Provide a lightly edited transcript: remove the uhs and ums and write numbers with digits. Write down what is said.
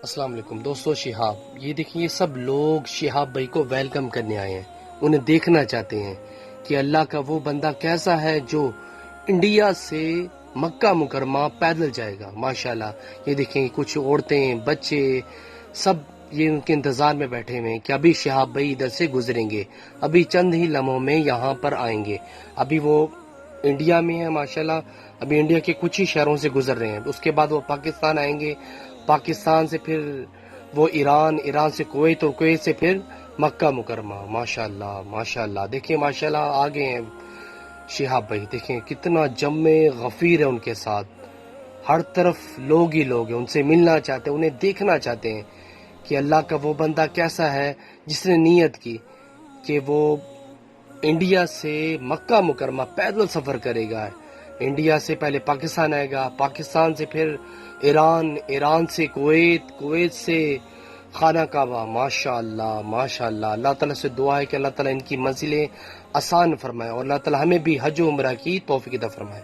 السلام علیکم دوستو. شہاب یہ دیکھیں، یہ سب لوگ شہاب بھائی کو ویلکم کرنے آئے ہیں. انہیں دیکھنا چاہتے ہیں کہ اللہ کا وہ بندہ کیسا ہے جو انڈیا سے مکہ مکرمہ پیدل جائے گا. ماشاءاللہ یہ دیکھیں، کچھ عورتیں، بچے، سب یہ ان کے انتظار میں بیٹھے ہوئے ہیں کہ ابھی شہاب بھائی ادھر سے گزریں گے، ابھی چند ہی لمحوں میں یہاں پر آئیں گے. ابھی وہ انڈیا میں ہیں ماشاءاللہ، ابھی انڈیا کے کچھ ہی شہروں سے گزر رہے ہیں. اس کے بعد وہ پاکستان آئیں گے، پاکستان سے پھر وہ ایران سے کویت، اور کویت سے پھر مکہ مکرمہ. ماشاءاللہ ماشاءاللہ دیکھیں، ماشاءاللہ آگے ہیں شہاب بھائی. دیکھیں کتنا جمع غفیر ہے ان کے ساتھ، ہر طرف لوگ ہی لوگ ہیں. ان سے ملنا چاہتے ہیں، انہیں دیکھنا چاہتے ہیں کہ اللہ کا وہ بندہ کیسا ہے جس نے نیت کی کہ وہ انڈیا سے مکہ مکرمہ پیدل سفر کرے گا. انڈیا سے پہلے پاکستان آئے گا، پاکستان سے پھر ایران سے کویت، کویت سے خانہ کعبہ. ماشاءاللہ ماشاءاللہ. اللہ تعالیٰ سے دعا ہے کہ اللہ تعالیٰ ان کی منزلیں آسان فرمائے، اور اللہ تعالیٰ ہمیں بھی حج و عمرہ کی توفیق عطا فرمائے.